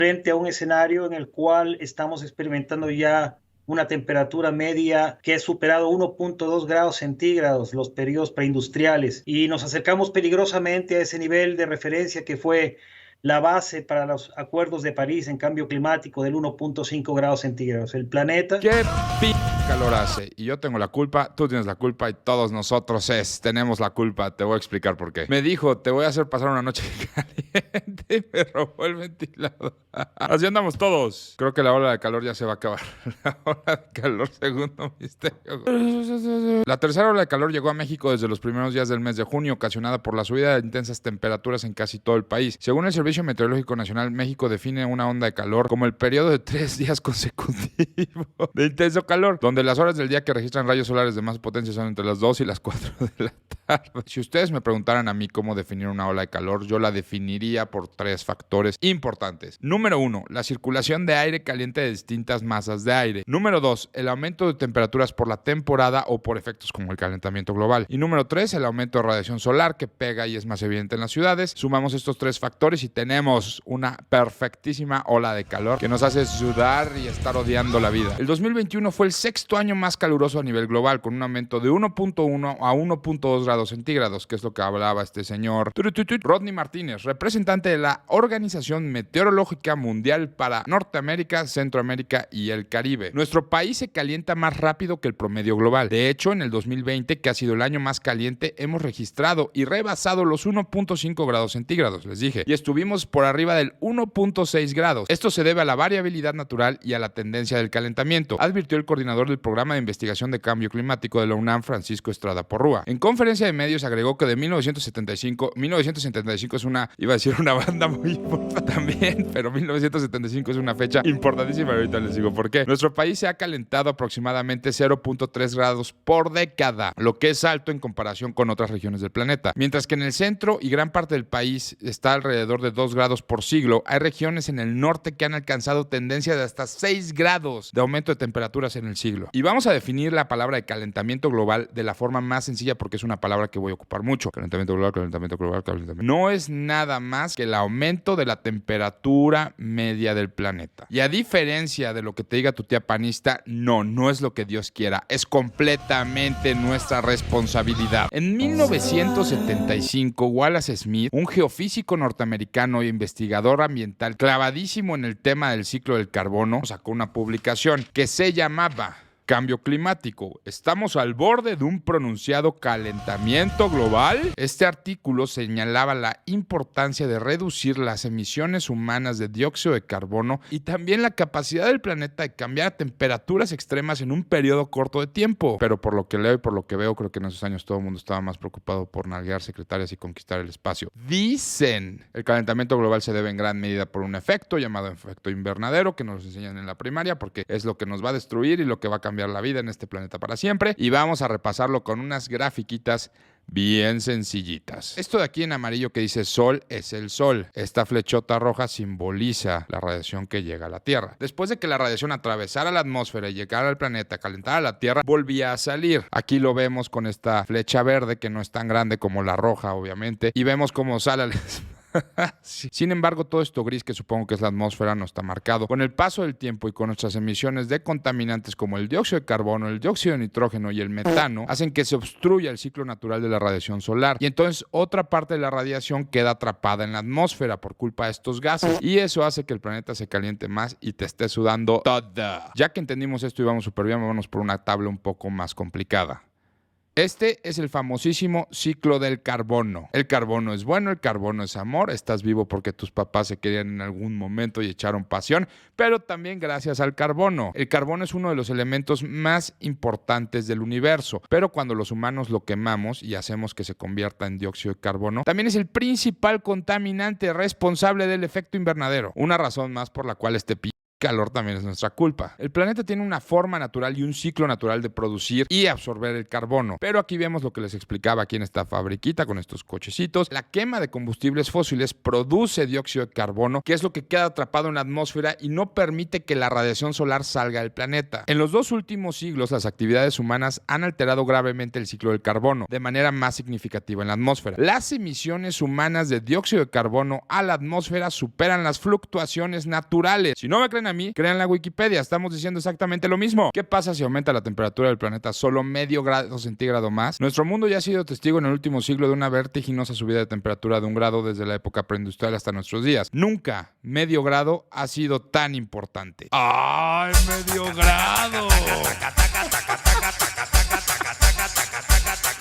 frente a un escenario en el cual estamos experimentando ya una temperatura media que ha superado 1.2 grados centígrados los periodos preindustriales y nos acercamos peligrosamente a ese nivel de referencia que fue la base para los acuerdos de París en cambio climático del 1.5 grados centígrados. El planeta... ¿Qué calor hace? Y yo tengo la culpa, tú tienes la culpa y todos nosotros tenemos la culpa. Te voy a explicar por qué. Me dijo, te voy a hacer pasar una noche caliente y me robó el ventilador. Así andamos todos. Creo que la ola de calor ya se va a acabar. La ola de calor, segundo misterio. La tercera ola de calor llegó a México desde los primeros días del mes de junio, ocasionada por la subida de intensas temperaturas en casi todo el país. Según el Servicio Meteorológico Nacional, México define una onda de calor como el periodo de 3 días consecutivos de intenso calor, donde las horas del día que registran rayos solares de más potencia son entre las 2 y las 4 de la tarde. Si ustedes me preguntaran a mí cómo definir una ola de calor, yo la definiría por 3 factores importantes. Número 1, la circulación de aire caliente de distintas masas de aire. Número 2, el aumento de temperaturas por la temporada o por efectos como el calentamiento global. Y número 3, el aumento de radiación solar que pega y es más evidente en las ciudades. Sumamos estos 3 factores y tenemos una perfectísima ola de calor que nos hace sudar y estar odiando la vida. El 2021 fue el 6º año más caluroso a nivel global, con un aumento de 1.1 a 1.2 grados centígrados, que es lo que hablaba este señor Rodney Martínez, representante de la Organización Meteorológica Mundial para Norteamérica, Centroamérica y el Caribe. Nuestro país se calienta más rápido que el promedio global. De hecho, en el 2020, que ha sido el año más caliente, hemos registrado y rebasado los 1.5 grados centígrados, les dije, y estuvimos por arriba del 1.6 grados. Esto se debe a la variabilidad natural y a la tendencia del calentamiento, advirtió el coordinador del Programa de Investigación de Cambio Climático de la UNAM, Francisco Estrada Porrúa. En conferencia de medios agregó que de 1975 es iba a decir una banda muy importante también, pero 1975 es una fecha importantísima. Ahorita les digo por qué. Nuestro país se ha calentado aproximadamente 0.3 grados por década, lo que es alto en comparación con otras regiones del planeta. Mientras que en el centro y gran parte del país está alrededor de 2 grados por siglo, hay regiones en el norte que han alcanzado tendencias de hasta 6 grados de aumento de temperaturas en el siglo. Y vamos a definir la palabra de calentamiento global de la forma más sencilla porque es una palabra que voy a ocupar mucho. Calentamiento global, calentamiento global, calentamiento. No es nada más que el aumento de la temperatura media del planeta. Y a diferencia de lo que te diga tu tía panista, no es lo que Dios quiera. Es completamente nuestra responsabilidad. En 1975, Wallace Smith, un geofísico norteamericano e investigador ambiental clavadísimo en el tema del ciclo del carbono, sacó una publicación que se llamaba Cambio climático. ¿Estamos al borde de un pronunciado calentamiento global? Este artículo señalaba la importancia de reducir las emisiones humanas de dióxido de carbono y también la capacidad del planeta de cambiar a temperaturas extremas en un periodo corto de tiempo. Pero por lo que leo y por lo que veo, creo que en esos años todo el mundo estaba más preocupado por nalguear secretarias y conquistar el espacio. Dicen, el calentamiento global se debe en gran medida por un efecto llamado efecto invernadero, que nos enseñan en la primaria, porque es lo que nos va a destruir y lo que va a cambiar la vida en este planeta para siempre, y vamos a repasarlo con unas grafiquitas bien sencillitas. Esto de aquí en amarillo que dice sol es el sol. Esta flechota roja simboliza la radiación que llega a la Tierra. Después de que la radiación atravesara la atmósfera y llegara al planeta, calentara la Tierra, volvía a salir. Aquí lo vemos con esta flecha verde que no es tan grande como la roja, obviamente, y vemos cómo sale al sí. Sin embargo, todo esto gris, que supongo que es la atmósfera, no está marcado. Con el paso del tiempo y con nuestras emisiones de contaminantes como el dióxido de carbono, el dióxido de nitrógeno y el metano, hacen que se obstruya el ciclo natural de la radiación solar. Y entonces otra parte de la radiación queda atrapada en la atmósfera por culpa de estos gases. Y eso hace que el planeta se caliente más y te esté sudando todo. Ya que entendimos esto y vamos súper bien, vámonos por una tabla un poco más complicada. Este es el famosísimo ciclo del carbono. El carbono es bueno, el carbono es amor. Estás vivo porque tus papás se querían en algún momento y echaron pasión, pero también gracias al carbono. El carbono es uno de los elementos más importantes del universo, pero cuando los humanos lo quemamos y hacemos que se convierta en dióxido de carbono, también es el principal contaminante responsable del efecto invernadero. Una razón más por la cual este calor también es nuestra culpa. El planeta tiene una forma natural y un ciclo natural de producir y absorber el carbono. Pero aquí vemos lo que les explicaba aquí en esta fabriquita con estos cochecitos. La quema de combustibles fósiles produce dióxido de carbono, que es lo que queda atrapado en la atmósfera y no permite que la radiación solar salga del planeta. En los 2 últimos siglos, las actividades humanas han alterado gravemente el ciclo del carbono de manera más significativa en la atmósfera. Las emisiones humanas de dióxido de carbono a la atmósfera superan las fluctuaciones naturales. Si no me creen a mí, crean la Wikipedia, estamos diciendo exactamente lo mismo. ¿Qué pasa si aumenta la temperatura del planeta solo medio grado centígrado más? Nuestro mundo ya ha sido testigo en el último siglo de una vertiginosa subida de temperatura de 1 grado desde la época preindustrial hasta nuestros días. Nunca medio grado ha sido tan importante. ¡Ay, medio grado!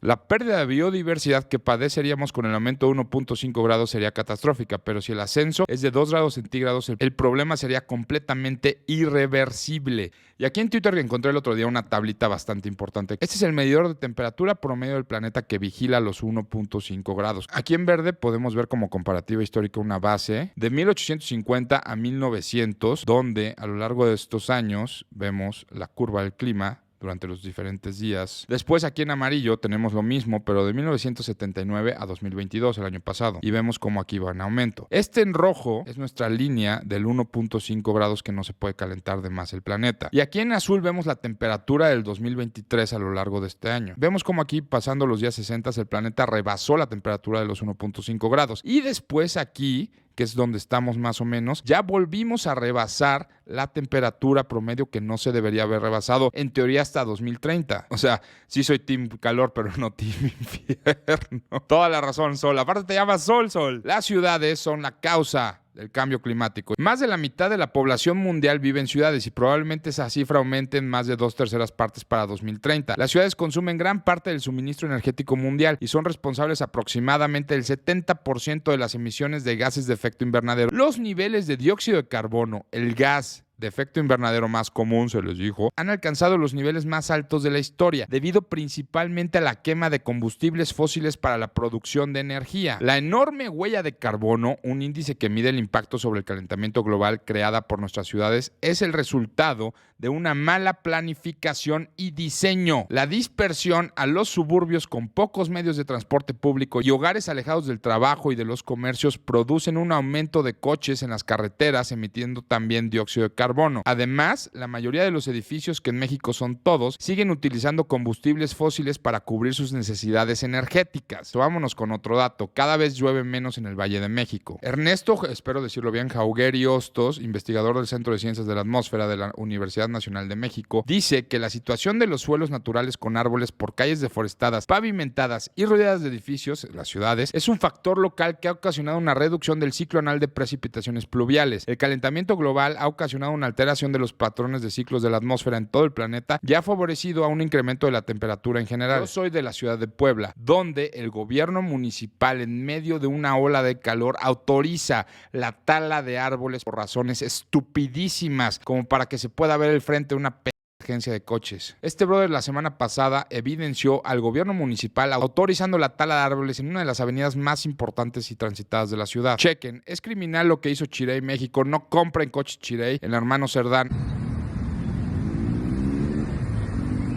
La pérdida de biodiversidad que padeceríamos con el aumento de 1.5 grados sería catastrófica, pero si el ascenso es de 2 grados centígrados, el problema sería completamente irreversible. Y aquí en Twitter encontré el otro día una tablita bastante importante. Este es el medidor de temperatura promedio del planeta que vigila los 1.5 grados. Aquí en verde podemos ver como comparativa histórica una base de 1850 a 1900, donde a lo largo de estos años vemos la curva del clima durante los diferentes días. Después aquí en amarillo tenemos lo mismo, pero de 1979 a 2022, el año pasado. Y vemos cómo aquí va en aumento. Este en rojo es nuestra línea del 1.5 grados que no se puede calentar de más el planeta. Y aquí en azul vemos la temperatura del 2023 a lo largo de este año. Vemos cómo aquí, pasando los días 60, el planeta rebasó la temperatura de los 1.5 grados. Y después aquí, que es donde estamos más o menos, ya volvimos a rebasar la temperatura promedio que no se debería haber rebasado, en teoría hasta 2030. O sea, sí soy team calor, pero no team infierno. Toda la razón, Sol. Aparte te llamas Sol. Las ciudades son la causa del cambio climático. Más de la mitad de la población mundial vive en ciudades y probablemente esa cifra aumente en más de 2/3 partes para 2030. Las ciudades consumen gran parte del suministro energético mundial y son responsables aproximadamente del 70% de las emisiones de gases de efecto invernadero. Los niveles de dióxido de carbono, el gas de efecto invernadero más común, se les dijo, han alcanzado los niveles más altos de la historia, debido principalmente a la quema de combustibles fósiles para la producción de energía. La enorme huella de carbono, un índice que mide el impacto sobre el calentamiento global creada por nuestras ciudades, es el resultado de una mala planificación y diseño. La dispersión a los suburbios con pocos medios de transporte público y hogares alejados del trabajo y de los comercios producen un aumento de coches en las carreteras, emitiendo también dióxido de carbono. Además, la mayoría de los edificios, que en México son todos, siguen utilizando combustibles fósiles para cubrir sus necesidades energéticas. Vámonos con otro dato. Cada vez llueve menos en el Valle de México. Ernesto, espero decirlo bien, Jauregui Hostos, investigador del Centro de Ciencias de la Atmósfera de la Universidad Nacional de México, dice que la situación de los suelos naturales con árboles por calles deforestadas, pavimentadas y rodeadas de edificios, las ciudades, es un factor local que ha ocasionado una reducción del ciclo anual de precipitaciones pluviales. El calentamiento global ha ocasionado una alteración de los patrones de ciclos de la atmósfera en todo el planeta y ha favorecido a un incremento de la temperatura en general. Yo soy de la ciudad de Puebla, donde el gobierno municipal, en medio de una ola de calor, autoriza la tala de árboles por razones estupidísimas, como para que se pueda ver el frente de una agencia de coches. Este brother la semana pasada evidenció al gobierno municipal autorizando la tala de árboles en una de las avenidas más importantes y transitadas de la ciudad. Chequen, es criminal lo que hizo Chirey México. No compren coches Chirey, el hermano Cerdán.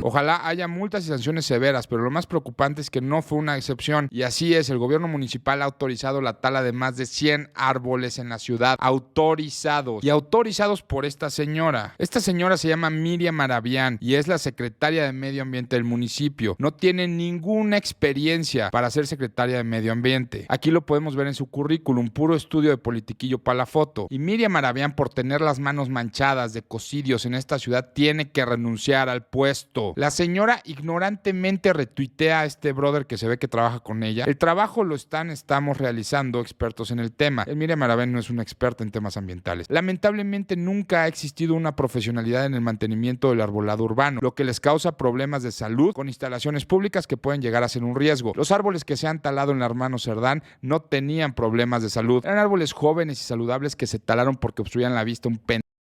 Ojalá haya multas y sanciones severas, pero lo más preocupante es que no fue una excepción. Y así es, el gobierno municipal ha autorizado la tala de más de 100 árboles en la ciudad. Autorizados. Y autorizados por esta señora. Esta señora se llama Miriam Maravián y es la secretaria de Medio Ambiente del municipio. No tiene ninguna experiencia para ser secretaria de Medio Ambiente. Aquí lo podemos ver en su currículum, puro estudio de politiquillo para la foto. Y Miriam Maravián, por tener las manos manchadas de cocidios en esta ciudad, tiene que renunciar al puesto. La señora ignorantemente retuitea a este brother que se ve que trabaja con ella. El trabajo lo estamos realizando expertos en el tema. El Miriam Maravián no es una experta en temas ambientales. Lamentablemente nunca ha existido una profesionalidad en el mantenimiento del arbolado urbano, lo que les causa problemas de salud con instalaciones públicas que pueden llegar a ser un riesgo. Los árboles que se han talado en el hermano Cerdán no tenían problemas de salud. Eran árboles jóvenes y saludables que se talaron porque obstruían la vista un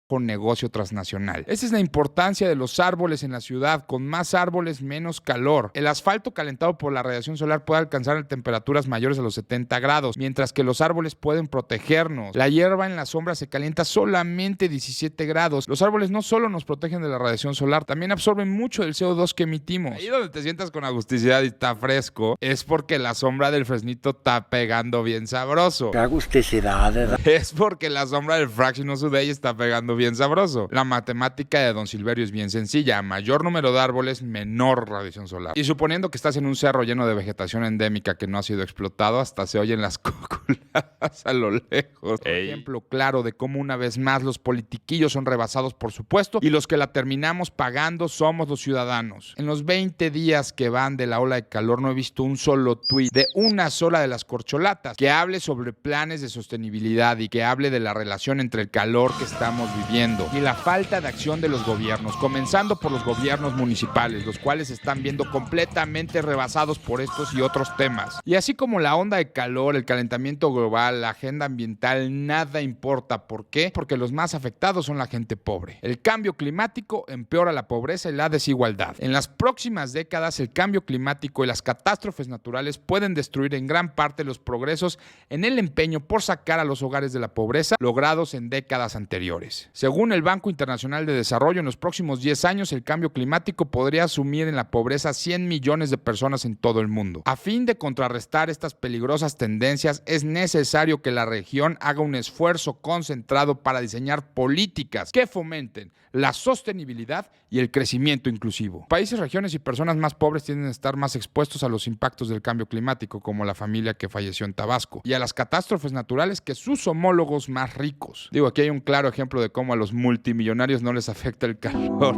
con negocio transnacional. Esa es la importancia de los árboles en la ciudad. Con más árboles, menos calor. El asfalto calentado por la radiación solar puede alcanzar temperaturas mayores a los 70 grados, mientras que los árboles pueden protegernos. La hierba en la sombra se calienta solamente 17 grados. Los árboles no solo nos protegen de la radiación solar, también absorben mucho del CO2 que emitimos. Ahí donde te sientas con agusticidad y está fresco, es porque la sombra del fresnito está pegando bien sabroso. ¡Qué agusticidad! Es porque la sombra del Fraction Sudey está pegando bien sabroso. La matemática de Don Silverio es bien sencilla. A mayor número de árboles, menor radiación solar. Y suponiendo que estás en un cerro lleno de vegetación endémica que no ha sido explotado, hasta se oyen las cúculas a lo lejos. Ejemplo claro de cómo una vez más los politiquillos son rebasados por su puesto y los que la terminamos pagando somos los ciudadanos. En los 20 días que van de la ola de calor no he visto un solo tuit de una sola de las corcholatas que hable sobre planes de sostenibilidad y que hable de la relación entre el calor que estamos viviendo y la falta de acción de los gobiernos, comenzando por los gobiernos municipales, los cuales se están viendo completamente rebasados por estos y otros temas. Y así como la onda de calor, el calentamiento global, la agenda ambiental, nada importa. ¿Por qué? Porque los más afectados son la gente pobre. El cambio climático empeora la pobreza y la desigualdad. En las próximas décadas, el cambio climático y las catástrofes naturales pueden destruir en gran parte los progresos en el empeño por sacar a los hogares de la pobreza logrados en décadas anteriores. Según el Banco Internacional de Desarrollo, en los próximos 10 años, el cambio climático podría sumir en la pobreza 100 millones de personas en todo el mundo. A fin de contrarrestar estas peligrosas tendencias, es necesario que la región haga un esfuerzo concentrado para diseñar políticas que fomenten la sostenibilidad y el crecimiento inclusivo. Países, regiones y personas más pobres tienden a estar más expuestos a los impactos del cambio climático, como la familia que falleció en Tabasco, y a las catástrofes naturales que sus homólogos más ricos. Digo, aquí hay un claro ejemplo de cómo a los multimillonarios no les afecta el calor.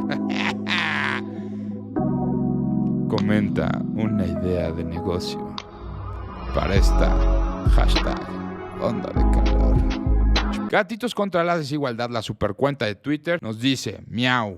Comenta una idea de negocio para esta hashtag onda de calor. Gatitos contra la desigualdad, la supercuenta de Twitter nos dice miau.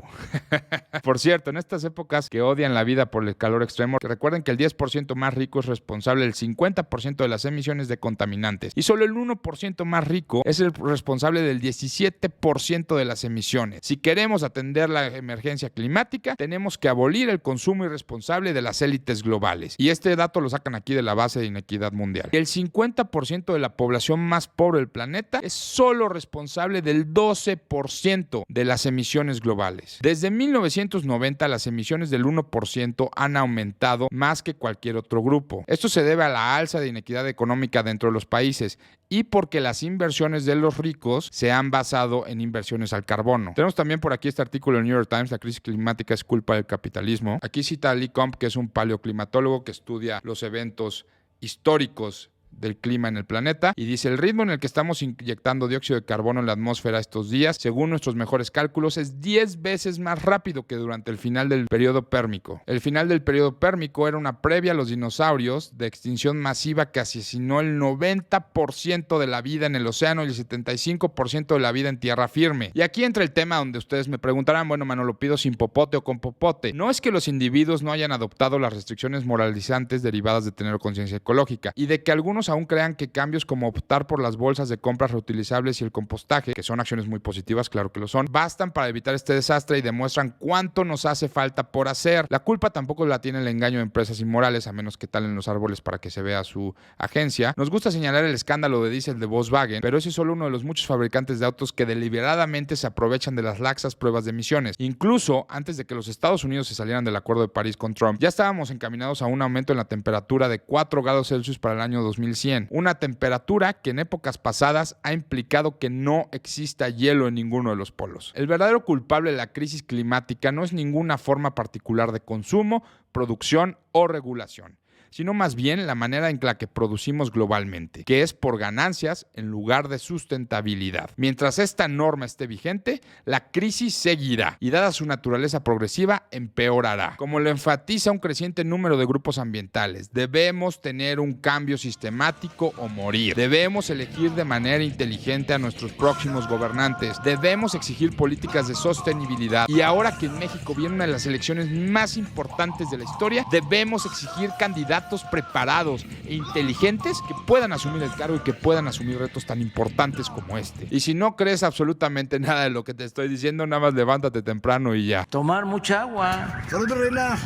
Por cierto, en estas épocas que odian la vida por el calor extremo, recuerden que el 10% más rico es responsable del 50% de las emisiones de contaminantes y solo el 1% más rico es el responsable del 17% de las emisiones. Si queremos atender la emergencia climática, tenemos que abolir el consumo irresponsable de las élites globales. Y este dato lo sacan aquí de la base de inequidad mundial. El 50% de la población más pobre del planeta es solo responsable del 12% de las emisiones globales. Desde 1990, las emisiones del 1% han aumentado más que cualquier otro grupo. Esto se debe a la alza de inequidad económica dentro de los países y porque las inversiones de los ricos se han basado en inversiones al carbono. Tenemos también por aquí este artículo del New York Times, la crisis climática es culpa del capitalismo. Aquí cita a Lee Kump, que es un paleoclimatólogo que estudia los eventos históricos del clima en el planeta, y dice: el ritmo en el que estamos inyectando dióxido de carbono en la atmósfera estos días, según nuestros mejores cálculos, es 10 veces más rápido que durante el final del periodo pérmico. El final del periodo pérmico era una previa a los dinosaurios de extinción masiva que asesinó el 90% de la vida en el océano y el 75% de la vida en tierra firme. Y aquí entra el tema donde ustedes me preguntarán: bueno, Manolo, ¿pido sin popote o con popote? No es que los individuos no hayan adoptado las restricciones moralizantes derivadas de tener conciencia ecológica y de que algunos aún crean que cambios como optar por las bolsas de compras reutilizables y el compostaje, que son acciones muy positivas, claro que lo son, bastan para evitar este desastre y demuestran cuánto nos hace falta por hacer. La culpa tampoco la tiene el engaño de empresas inmorales, a menos que talen los árboles para que se vea su agencia. Nos gusta señalar el escándalo de diésel de Volkswagen, pero ese es solo uno de los muchos fabricantes de autos que deliberadamente se aprovechan de las laxas pruebas de emisiones. Incluso antes de que los Estados Unidos se salieran del Acuerdo de París con Trump, ya estábamos encaminados a un aumento en la temperatura de 4 grados Celsius para el año 2100. Una temperatura que en épocas pasadas ha implicado que no exista hielo en ninguno de los polos. El verdadero culpable de la crisis climática no es ninguna forma particular de consumo, producción o regulación, sino más bien la manera en la que producimos globalmente, que es por ganancias en lugar de sustentabilidad. Mientras esta norma esté vigente, la crisis seguirá y, dada su naturaleza progresiva, empeorará. Como lo enfatiza un creciente número de grupos ambientales, debemos tener un cambio sistemático o morir. Debemos elegir de manera inteligente a nuestros próximos gobernantes. Debemos exigir políticas de sostenibilidad. Y ahora que en México viene una de las elecciones más importantes de la historia, debemos exigir candidatos candidatos preparados e inteligentes que puedan asumir el cargo y que puedan asumir retos tan importantes como este. Y si no crees absolutamente nada de lo que te estoy diciendo, nada más levántate temprano y ya. Tomar mucha agua. Saludos, Reina.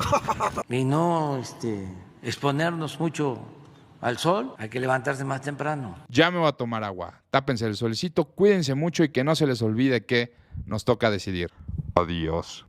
Y no exponernos mucho al sol, hay que levantarse más temprano. Ya me voy a tomar agua. Tápense el solecito, cuídense mucho y que no se les olvide que nos toca decidir. Adiós.